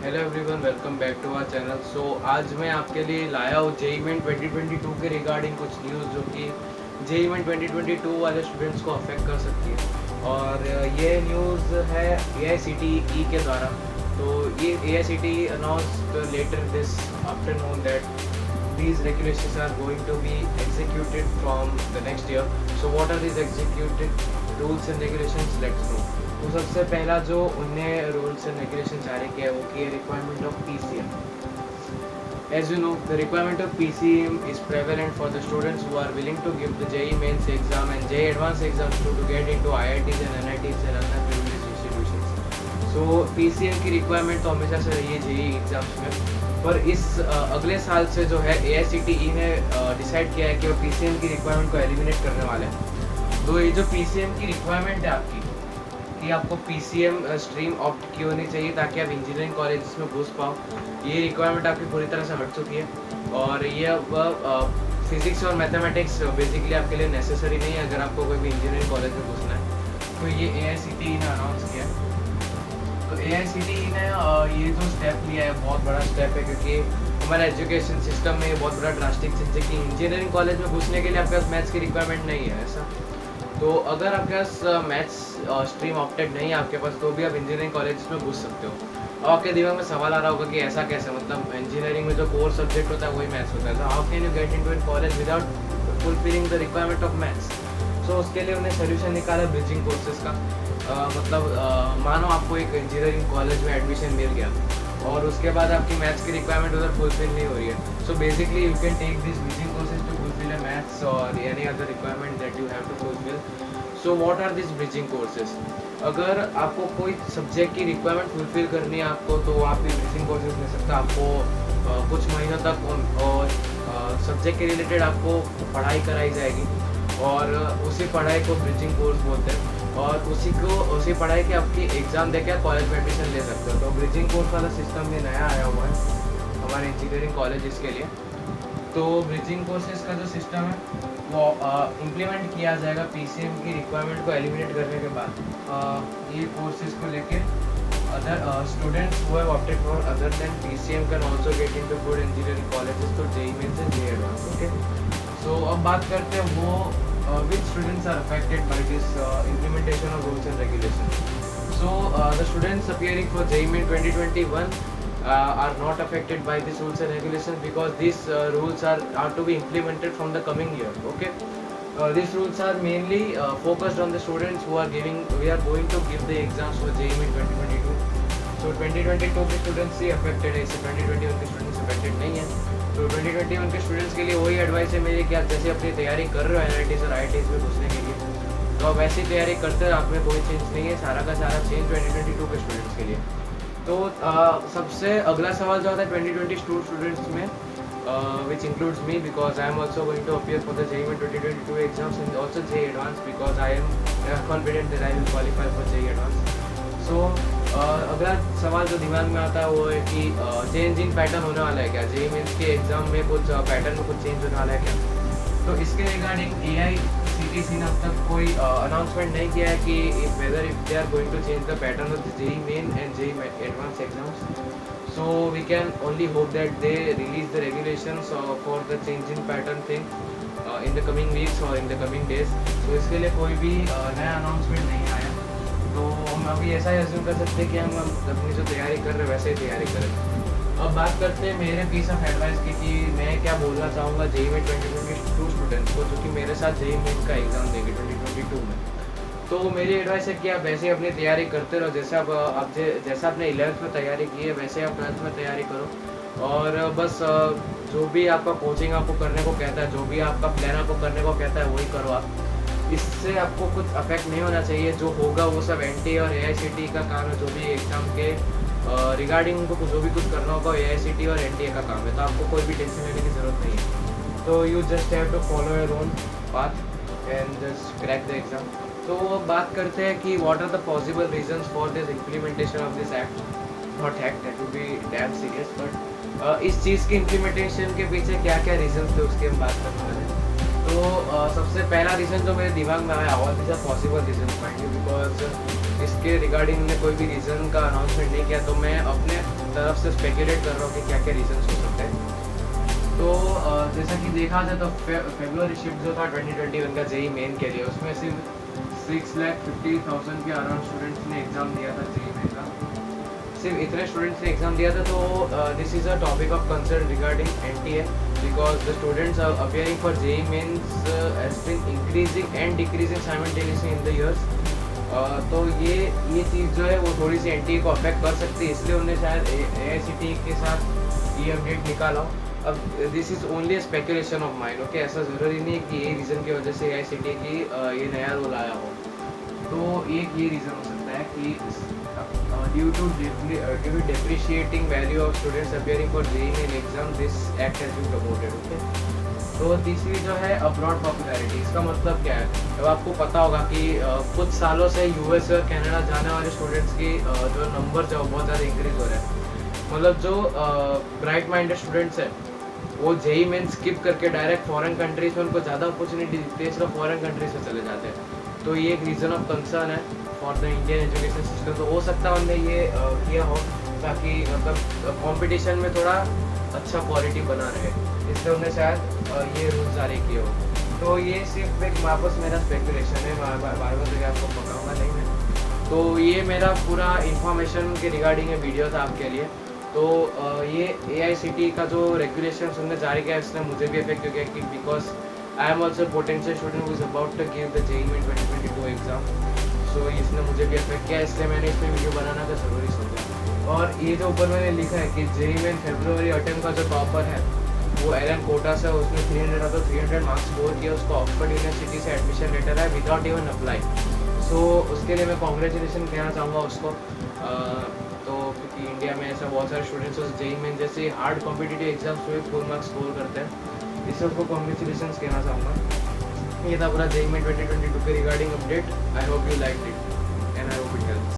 Hello everyone, welcome back to our channel. So आज मैं आपके लिए लाया हूँ जेईई मेन 2022 के रिगार्डिंग कुछ न्यूज़ जो कि जेईई मेन 2022 वाले स्टूडेंट्स को अफेक्ट कर सकती है। और ये न्यूज़ है AICTE के द्वारा। तो ये AICTE announced letter this afternoon that these regulations are going to be executed from the next year. So what are these executed rules and regulations? Let's know. तो सबसे पहला जो उनने रूल्स एंड रेगुलेशन जारी किया है वो कि requirement of PCM. As you know, the requirement of PCM is prevalent for the students who are willing to give the JEE Mains exam and JEE Advanced exams to get into IITs and NITs and other privileged institutions. So PCM की requirement तो हमेशा से रही है JEE exams में, पर इस अगले साल से जो है AICTE ने डिसाइड किया है कि वो PCM की रिक्वायरमेंट को एलिमिनेट करने वाले हैं। तो ये जो PCM की रिक्वायरमेंट है आपकी कि आपको PCM स्ट्रीम ऑप्ट की होनी चाहिए ताकि आप इंजीनियरिंग कॉलेज में घुस पाओ, ये रिक्वायरमेंट आपकी पूरी तरह से हट चुकी है। और ये अब फिज़िक्स और मैथमेटिक्स बेसिकली आपके लिए नेसेसरी नहीं है अगर आपको कोई भी इंजीनियरिंग कॉलेज में घुसना है। तो ये AICTE ने अनाउंस किया। तो AICTE ने ये जो स्टेप लिया है बहुत बड़ा स्टेप है, क्योंकि हमारा एजुकेशन सिस्टम में ये बहुत बड़ा ड्रास्टिक चेंज है कि इंजीनियरिंग कॉलेज में घुसने के लिए आपके पास मैथ्स की रिक्वायरमेंट नहीं है ऐसा। तो अगर आपके पास मैथ्स स्ट्रीम ऑप्टेड नहीं है आपके पास, तो भी आप इंजीनियरिंग कॉलेज में घुस सकते हो। और आपके दिमाग में सवाल आ रहा होगा कि ऐसा कैसे, मतलब इंजीनियरिंग में जो कोर सब्जेक्ट होता है वही मैथ्स होता है, तो how can you get into in college without fulfilling the requirement of maths. So उसके लिए उन्हें सोल्यूशन निकाला ब्रिजिंग कोर्सेज का। मानो आपको एक इंजीनियरिंग कॉलेज में एडमिशन मिल गया और उसके बाद आपकी मैथ्स की रिक्वायरमेंट उधर फुलफिल नहीं हो रही है। So basically you can take this bridging courses to fulfil a maths और any other requirement that you have to fulfil. So what are this bridging courses? अगर आपको कोई सब्जेक्ट की रिक्वायरमेंट फुलफिल करनी है आपको, तो आप भी ब्रिजिंग कोर्सेज ले सकते हैं। आपको कुछ महीनों तक और सब्जेक्ट के रिलेटेड आपको पढ़ाई कराई जाएगी और उसी पढ़ाई को ब्रिजिंग कोर्स बोलते हैं। और उसी पढ़ाई के आपकी एग्ज़ाम देकर कॉलेज में एडमिशन ले सकते हो। तो ब्रिजिंग कोर्स वाला सिस्टम भी नया आया हुआ है हमारे इंजीनियरिंग कॉलेजेस के लिए। तो ब्रिजिंग कोर्सेज का जो सिस्टम है वो इम्प्लीमेंट किया जाएगा PCM की रिक्वायरमेंट को एलिमिनेट करने के बाद। ये कोर्सेज को लेके other students who have opted for other than PCM can also get into good engineering colleges, तो JEE mains and JEE advance. Okay, so अब बात करते हैं वो which students are affected by this implementation of rules and regulations. So the students appearing for JEE Main 2021 are not affected by these rules and regulations because these rules are to be implemented from the coming year. Okay, these rules are mainly focused on the students who are we are going to give the exams for JEE Main 2022. So 2022 के students ही affected है, इससे 2021 के students affected नहीं है। तो 2021 के students के लिए वही एडवाइस है मेरी कि आप जैसे अपनी तैयारी कर रहे हो NITs और IITs में घुसने के लिए, तो आप वैसी तैयारी करते हो, आप में कोई चेंज नहीं है, सारा का सारा चेंज 2022 के स्टूडेंट्स के लिए। तो सबसे अगला सवाल जो आता है 2022 स्टूडेंट्स में, which includes me because I am also going to appear for the JEE Main 2022 exams and also JEE Advanced because I am confident that I will qualify for JEE Advanced. So अगला सवाल जो दिमाग में आता है वो है कि चेंज इन पैटर्न होने वाला है क्या, JEE मेंस के एग्जाम में कुछ पैटर्न में कुछ चेंज होने वाला है क्या। तो इसके रिगार्डिंग AICTE ने अब तक कोई अनाउंसमेंट नहीं किया है कि whether if they are going to change the pattern of JEE Main and JEE advance exams. So we can only hope that they release the regulations for the change in pattern thing in the coming weeks और in the coming days. तो इसके लिए कोई भी नया announcement नहीं आया, तो हम अभी ऐसा ही अज्यूम कर सकते हैं कि हम अपनी जो तैयारी कर रहे हैं वैसे ही तैयारी करें। अब बात करते हैं मेरे पीस ऑफ एडवाइस की कि मैं क्या बोलना चाहूँगा JEE Main 2022 स्टूडेंट्स को जो कि मेरे साथ JEE Main का एग्ज़ाम देंगे 2022 में। तो मेरी एडवाइस है कि आप वैसे ही अपनी तैयारी करते रहो, जैसा आपने 11th में तैयारी की है वैसे आप 12th में तैयारी करो। और बस जो भी आपका कोचिंग आपको करने को कहता है, जो भी आपका प्लान आपको करने को कहता है वही करो आप। इससे आपको कुछ अफेक्ट नहीं होना चाहिए, जो होगा वो सब NTA और AICTE का काम है। जो भी एग्ज़ाम के रिगार्डिंग उनको जो भी कुछ करना होगा AICTE और NTA का काम है, तो आपको कोई भी टेंशन लेने की ज़रूरत नहीं है। तो you just have to follow your own path and just crack the exam. तो बात करते हैं कि what are the possible reasons for this implementation of this act, not act, that will be damn serious, but इस चीज़ की implementation के पीछे क्या क्या रीजंस थे उसके हम बात करने वाले हैं। तो सबसे पहला रीज़न जो मेरे दिमाग में आया all this are possible reason mind you, because इसके रिगार्डिंग ने कोई भी रीज़न का अनाउंसमेंट नहीं किया, तो मैं अपने तरफ हिसाब से स्पेकुलेट कर रहा हूँ कि क्या क्या रीजंस हो सकते हैं। तो जैसा कि देखा जाए तो फेब्रुअरी शिफ्ट जो था 2021 का जेई मेन के लिए, उसमें सिर्फ 6,50,000 के अराउंड स्टूडेंट्स ने एग्ज़ाम दिया था जेई मेन का। सिर्फ इतने स्टूडेंट्स ने एग्ज़ाम दिया था। तो this is a topic of concern regarding NTA because the students are appearing for JEE mains has been increasing and decreasing simultaneously in the years. तो ये चीज़ जो है वो थोड़ी सी एनटीए को अफेक्ट कर सकती है, इसलिए उन्होंने शायद एआईसीटीई के साथ ये अपडेट निकाला हो। अब this is only speculation of mind, okay. ऐसा ज़रूरी नहीं है कि ये रीज़न की वजह से एआईसीटीई की ये नया रूल आया हो। तो एक ये रीज़न हो सकता है कि due to depreciating value of students appearing for JEE main exam this act has been promoted, okay. तो तीसरी जो है अब्रॉड पॉपुलैरिटी, इसका मतलब क्या है? अब आपको पता होगा कि कुछ सालों से यूएस और कनाडा जाने वाले स्टूडेंट्स की जो नंबर है वो बहुत ज़्यादा इंक्रीज हो रहा है। मतलब जो ब्राइट माइंडेड स्टूडेंट्स हैं वो जेई मेन स्किप करके डायरेक्ट फॉरेन कंट्रीज में उनको ज़्यादा अपॉर्चुनिटी दिखती है, सिर्फ फॉरेन कंट्रीज में चले जाते हैं। तो ये एक रीज़न ऑफ कंसर्न है for the Indian education system. तो हो सकता है उन्होंने ये किया हो ताकि मतलब कंपटीशन में थोड़ा अच्छा क्वालिटी बना रहे, इसलिए उन्हें शायद ये रूल जारी किए हो। तो ये सिर्फ एक वापस मेरा स्पेकुलेशन है, बार बार तो आपको पकाऊंगा नहीं मैं। तो ये मेरा पूरा इंफॉर्मेशन के रिगार्डिंग ये वीडियो था आपके लिए। तो ये एआईसीटीई का जो रेगुलेशन उन्होंने जारी किया इसने मुझे भी इफेक्ट किया कि because I am also potential student who is about to give the JEE main 2022 exam. सो इसने मुझे भी इफेक्ट किया, इसलिए मैंने इस पर वीडियो बनाना का ज़रूरी सोचा। और ये जो ऊपर मैंने लिखा है कि जेईई मेन फरवरी अटेम्प्ट का जो टॉपर है वो एलन कोटा से, उसने 300 था तो 300 मार्क्स स्कोर किया, उसको ऑक्सफोर्ड यूनिवर्सिटी से एडमिशन लेटर है विदाउट इवन अप्लाई। सो उसके लिए मैं कॉन्ग्रेचुलेसन कहना चाहूँगा उसको। तो क्योंकि इंडिया में ऐसा बहुत सारे स्टूडेंट्स जेईई मेन जैसे हार्ड कॉम्पिटिटिव एग्जाम्स में फुल मार्क्स स्कोर करते हैं, इससे उसको कॉन्ग्रेचुलेसन कहना चाहूँगा। ये था पूरा जेईई मेन 2022 के regarding update. I hope you like it and I hope it helps.